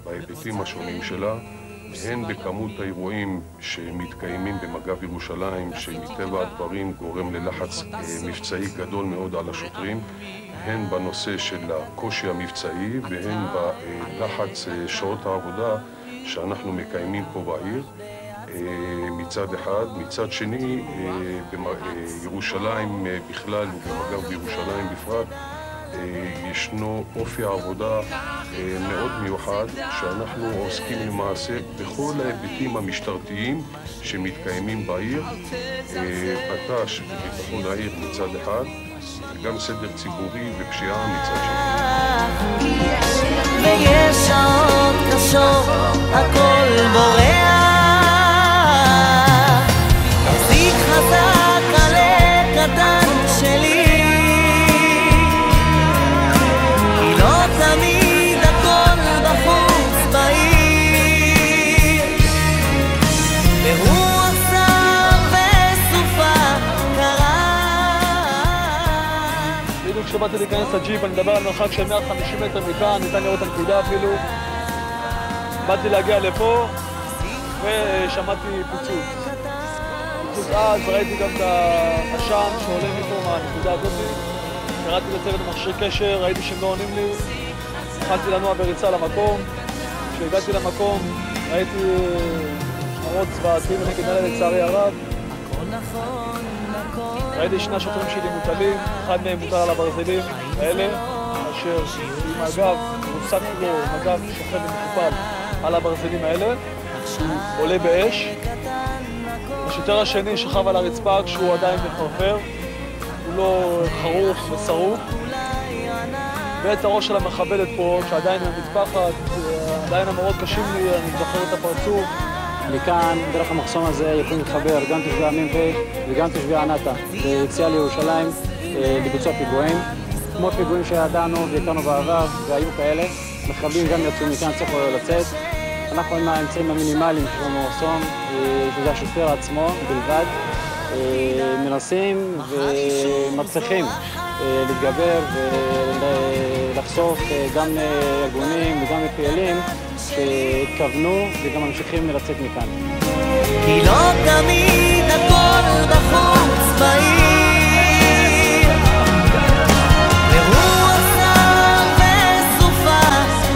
בהיבטים השונים שלה, הן בכמות האירועים שמתקיימים במג"ב ירושלים, שמטבע הדברים גורם ללחץ מבצעי גדול מאוד על השוטרים, הן בנושא של הקושי המבצעי והן בלחץ שעות העבודה שאנחנו מקיימים פה בעיר מצד אחד. מצד שני, בירושלים בכלל ובמג"ב ירושלים בפרט ישנו אופי העבודה מאוד מיוחד, שאנחנו עוסקים למעשה בכל ההיבטים המשטרתיים שמתקיימים בעיר, בט"ש וביטחון העיר מצד אחד, וגם סדר ציבורי ופשיעה מצד שני. ויש שעות קשות, הכל בורח, תחזיק חזק עלה קטן שלי, כי לא תמיד הכל בחוץ בעיר, והוא עשה וסופה קרה. בדיוק כשבאתי להיכנס לג'יפ, אני מדבר על מרחק של 150 מטר מכאן, ניתן לראות את הנקודה אפילו. באתי להגיע לפה ושמעתי פיצוץ. אז ראיתי גם את העשן שעולה מפה מהנקודה הזאת. קראתי לצוות המכשיר קשר, ראיתי שהם לא עונים לי. התחלתי לנוע בריצה למקום. כשהגעתי למקום ראיתי שמרות צבאתיים ונגד אלה לצערי הרב. ראיתי שני השוטרים שלי מוטלים, אחד מהם מוטל על הברזלים האלה, אשר עם הגב, מוצק לו מגב שוכב ומטופל על הברזלים האלה, הוא עולה באש. השוטר השני שכב על הרצפה כשהוא עדיין מחרפר, הוא לא חרוך ושרוף. ואת הראש של המחבלת פה, שעדיין מטפחת, עדיין המראות קשים לי, אני זוכר את הפרצוף. מכאן, דרך המחסום הזה, יכולים להתחבר גם תושבי המ"פ וגם תושבי ענתה ביציאה לירושלים לביצוע פיגועים. כמו פיגועים שידענו והכרנו בעבר והיו כאלה, מחבלים גם יצאו מכאן, צריך לצאת. אנחנו עם האמצעים המינימליים של המחסום, שזה השוטר עצמו בלבד, מנסים ומצליחים להתגבר ולחשוף גם ארגונים וגם פעילים שהתכוונו וגם ממשיכים לצאת מכאן. כי לא תמיד הכל בחוץ בעיר, והוא עשה וסופה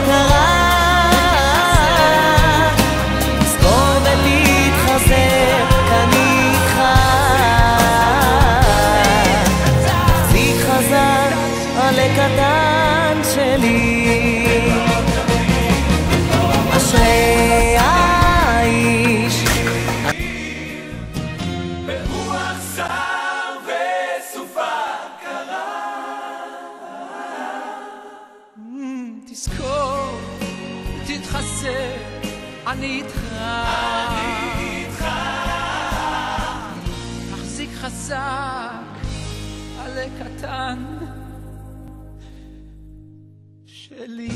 קרה, תזכור ותתחזק כאן איתך, תחזיק חזק עלה קטן שלי, אשרי האיש ברוח שר וסופה קרה. תזכור, תתחזק, אני איתך, תחזיק חזק עלה קטן שלי.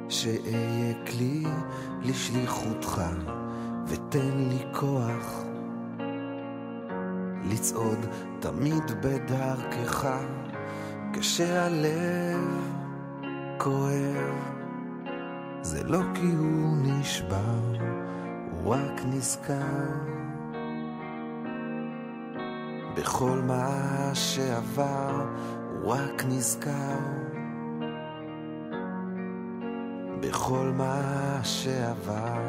שאהיה כלי לשליחותך ותן לי כוח לצעוד תמיד בדרכך כשהלב כואב, זה לא כי הוא נשבר, הוא רק נזכר בכל מה שעבר, הוא רק נזכר בכל מה שעבר.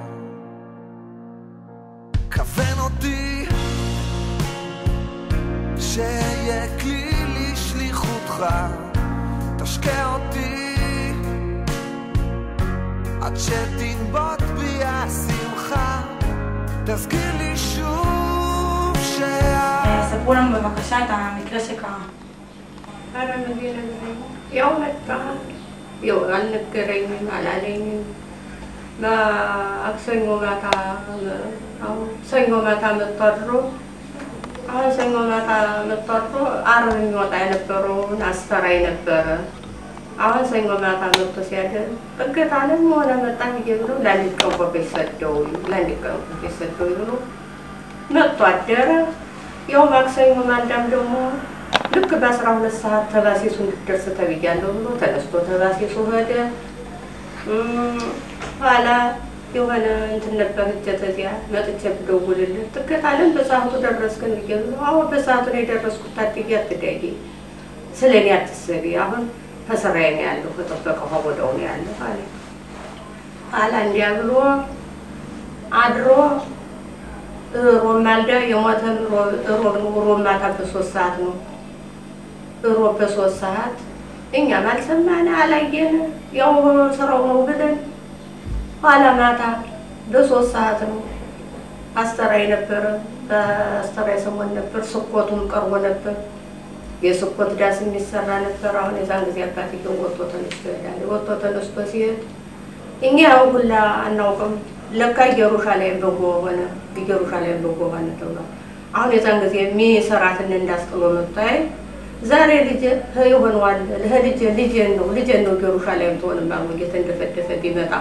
כוון אותי שיהיה כלי לשליחותך, תשקע אותי עד שתנבוט בי השמחה, תזכיר לי שוב ספרו לנו בבקשה את המקרה שקרה. يوم الطعام يغلب كريم على عليم ما أكسن وما مضطروا أكسن وما مضطروا أرن وما نبروا نستري نبر አሁን ሰኞ ማታ መጥቶ ሲያደር እገታለን ሆነ መጣ ይብሎ ለአንድ ቀን ኮፒ ሰደው ለአንድ ቀን ኮፒ ሰደው ይብሎ መጥቶ አደረ። ያው ማክሰኞ ማንዳም ደግሞ ልክ በ12 ሰዓት ተባሲሱ እንድትደርስ ተብያለሁ ብሎ ተነስቶ ተባሲሱ ሄደ። ኋላ የሆነ እንትን ነበር እጀተዚያ መጥቼ ብደውልልህ ትከታለን በሰዓቱ ደረስከን ይገሉ አዎ በሰዓቱ ላይ ደረስኩት ታጥቂ አትደጊ ስለኔ አትሰቢ አሁን ተሰራይ ነው ያለው ተጠበቀው ወደው ነው ያለው አለ እንዲያ ብሎ አድሮ ሮማልዳ የሞተን ሮማታ በ3 ሰዓት ነው ሮብ በ3 ሰዓት እኛ ማልሰማና አላየን ያው ስራው ነው ብለን ኋላ ማታ በ3 ሰዓት ነው አስተራይ ነበር አስተራይ ሰሞን ነበር ስቆቱም ቀርቦ ነበር የስቆት ዳስ የሚሰራ ነበር አሁን የዛን ጊዜ አባትየው ወጥቶ ተነስቶ ያለ ወጥቶ ተነስቶ ሲሄድ እኛ ሁላ አናውቅም ለካ ኢየሩሳሌም በጎሆነ ተብሎ አሁን የዛን ጊዜ የሚሰራትን እንዳስጥሎ መጣይ ዛሬ ልጅ ይሆነዋል ልጅ ነው ኢየሩሳሌም ተሆነማ ወጌት እንደፈደፈ ቢመጣ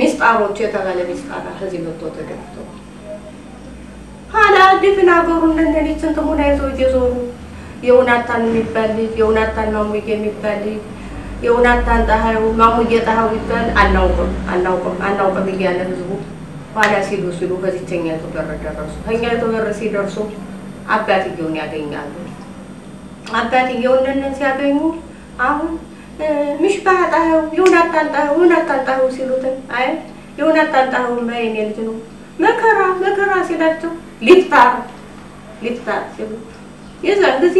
ሚስጣሮች የተባለ ሚስጣራ ከዚህ መጥቶ ተደፍቶ ኋላ ድፍና ገሩን እንደነዚህ ተሙና ይዘው እየዞሩ የውናታን የሚባል የውናታን ማሙዬ የሚባል የውናታን ጣሃው ማሙዬ ጣሃው ይባል አናውቅም እያለ ህዝቡ ኋላ ሲሉ ከዚህኛ ተደረሱ ከኛ ሲደርሱ አባትየውን ያገኛሉ አባትየውን ሲያገኙ አሁን مش بعدها يوناتان ሲሉት አይ ዮናታን ማይኔ ልጅ ነው መከራ ሲላቸው ሊፍታር ሲሉ የዛን ጊዜ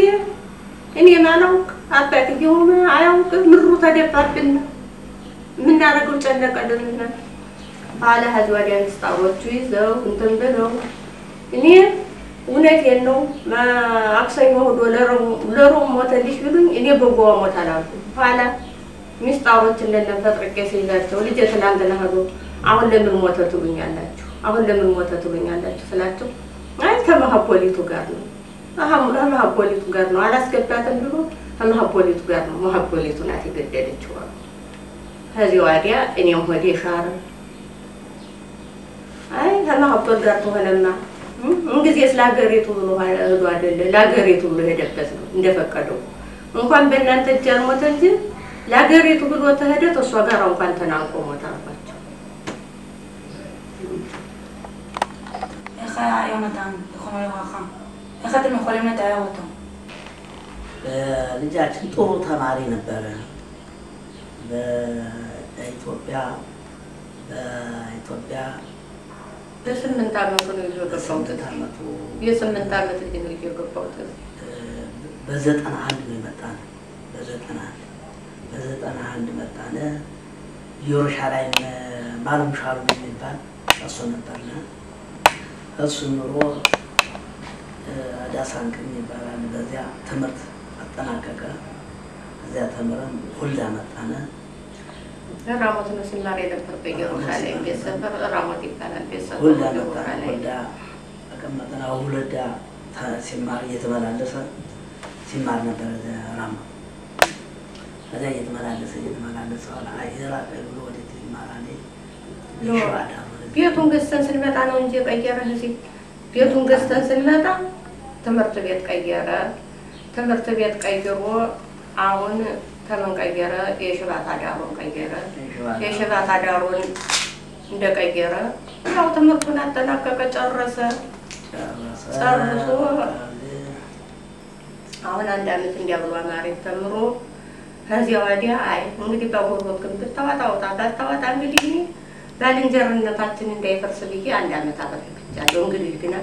እኔ ማናውቅ አባትየው አያውቅ ምሩ ተደፋብን ምን አረጋው ጨነቀልና ባለ ሀዝዋዲያ ስታሮቹ ይዘው እንትን ብለው እኔ እውነቴን ነው ማክሰኞ ለሮም ሞተልሽ ብሉኝ እኔ በጎዋ ሞታላሉ ኋላ ሚስጣሮች እንደነፈጥርቄ ሲላቸው ልጅ ትላንትና ሄዶ አሁን ለምን ሞተ ትሉኛላችሁ ስላቸው አይ ከመሐፖሊቱ ጋር ነው ከመሐፖሊቱ ጋር ነው አላስገባትም ብሎ ከመሐፖሊቱ ጋር ነው መሐፖሊቱ ናት የገደለችው ከዚህ ወዲያ እኔም ሆዴ ሻረ አይ ከመሐፖል ጋር ተሆነማ እንግዲህ ስላገሬቱ ብሎ ሄዶ አይደለ ላገሬቱ ብሎ ሄደበት ነው እንደፈቀደው እንኳን በእናንተ ጃር ሞተ እንጂ ላገሬቱ ብሎ ተሄደ ተሷ ጋር እንኳን ተናንቆ ሞታባቸው እኻ ዮናታን ሆኖ ይዋኻም እኻተም ሆለም ነታያወቶ ልጃችን ጥሩ ተማሪ ነበረ በኢትዮጵያ በስምንት ዓመቱ ነው የገባው ተታመቱ የስምንት ዓመት ልጅ ነው የገባው በ91 ነው መጣን በ91 መጣን ኢየሩሳሌም ባለሙሻሩ የሚባል እሱ ነበርና እሱ ኑሮ ዳሳንክ የሚባል በዚያ ትምህርት አጠናቀቀ እዚያ ተምረን ሁላ መጣን ራሞት ነው ሲማር የነበር በኢየሩሳሌም ቤተሰብ ራሞት ይባላል ቤተሰብ ሁላ አቀመጠና ሁለዳ ሲማር እየተመላለሰ ሲማር ነበር ራማ ከዛ እየተመላለሰ አይራ ብሎ ወደ ሲማራኔ ይሽራዳ ቤቱን ገዝተን ስንመጣ ነው እንጂ ቀየረ እዚህ ቤቱን ገዝተን ስንመጣ ትምህርት ቤት ቀይሮ አሁን ከመን ቀየረ የሽባታ ዳሩን ቀየረ የሽባታ ዳሩን እንደቀየረ ያው ትምህርቱን አጠናቀቀ ጨርሶ አሁን አንድ አመት እንዲያብሉ አማሪት ተምሮ ከዚያ ወዲያ አይ እንግዲህ ባጎሮት ግን ብታወጣ እንግዲህ ባልንጀርነታችን እንዳይፈርስ ብዬ አንድ አመት አበረክቻለሁ እንግዲህ ግን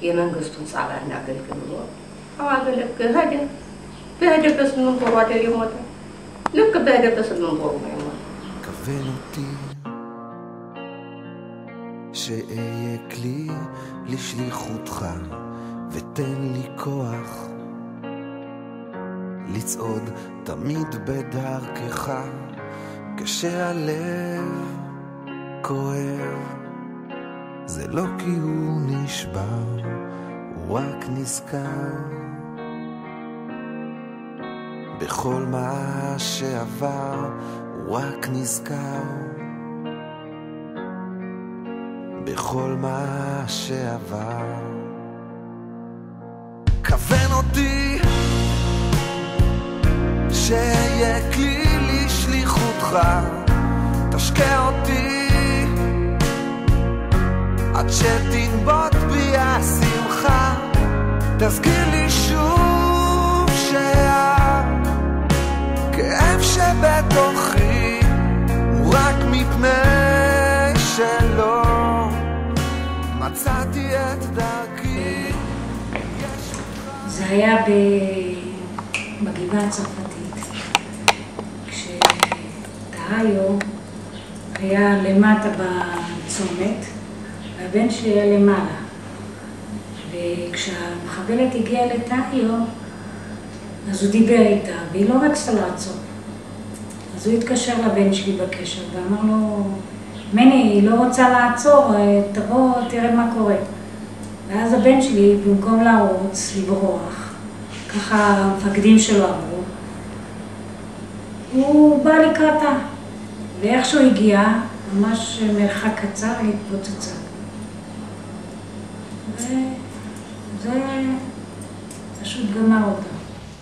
የመንግስቱን ጻባና አገልግሎ አዋገለገለ በደበስ ምን ቆሮ አይደል የሞተ ልክ በደበስ ምን ቆሮ ነው የሞተ כוון אותי שאהיה כלי לשליחותך ותן לי כוח לצעוד תמיד בדרכך כשהלב כואב זה לא כי הוא נשבר הוא רק נזכר בכל מה שעבר הוא רק נזכר, בכל מה שעבר. כוון אותי שיהיה כלי לשליחותך, תשקע אותי עד שתנבוט בי השמחה, תזכיר לי שוב שהכאב שבתוכי הוא רק מפני שלא מצאתי את דרכי. זה היה בגבעה הצרפתית, כשטהיו היה למטה בצומת והבן שלי היה למעלה, וכשהמחבלת הגיעה לטהיו אז הוא דיבר איתה והיא לא רצתה לעצור, אז הוא התקשר לבן שלי בקשר ואמר לו, מני, היא לא רוצה לעצור, תבוא תראה מה קורה. ואז הבן שלי, במקום לרוץ, לברוח, ככה המפקדים שלו אמרו, הוא בא לקראתה, ואיך שהוא הגיע, ממש מרחק קצר, היא התפוצצה. וזה פשוט גמר אותה.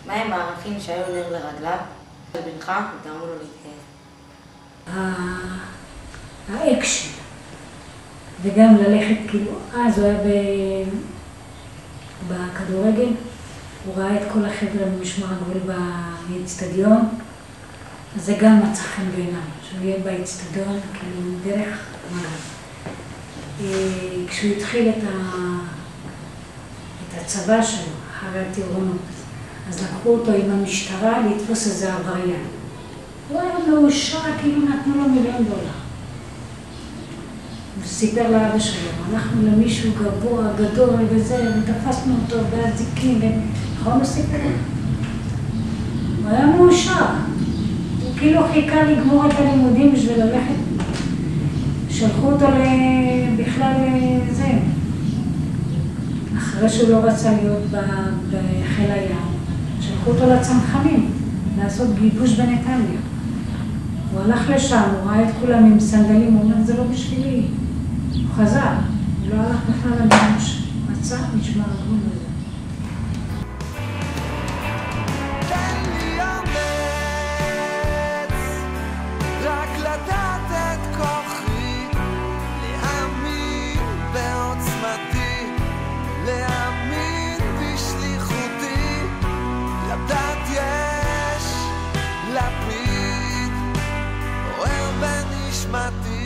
מה הם הערכים שהיו נר לרגליו של בנך ותאמו לו להתקיים? האקשן, וגם ללכת כאילו, אז הוא היה בכדורגל, הוא ראה את כל החבר'ה ממשמר הגבול באצטדיון, אז זה גם מצא חן בעיניו, שהוא יהיה באצטדיון, כאילו דרך מגע. כשהוא התחיל את הצבא שלו, אחרי הטירונות, אז לקחו אותו עם המשטרה לתפוס איזה עבריין. הוא היה מאושר, כאילו נתנו לו $1,000,000. הוא סיפר לאבא שלו, הלכנו למישהו גבוה, גדול וזה, ותפסנו אותו באזיקים, נכון הוא סיפר? הוא היה מאושר. הוא כאילו חיכה לגמור את הלימודים בשביל ללכת. שלחו אותו בכלל לזה. אחרי שהוא לא רצה להיות בחיל הים, שלחו אותו לצנחנים, לעשות גיבוש בנתניה. הוא הלך לשם, הוא ראה את כולם עם סנדלים, הוא אומר, זה לא בשבילי. הוא חזר, הוא לא הלך בכלל לגיבוש, מצא משמר הגבול הזה. תן לי אומץ, רק לדעת את כוחי, להאמין בעוצמתי, להאמין בשליחותי, לדעת יש לפיד, אוהב בנשמתי.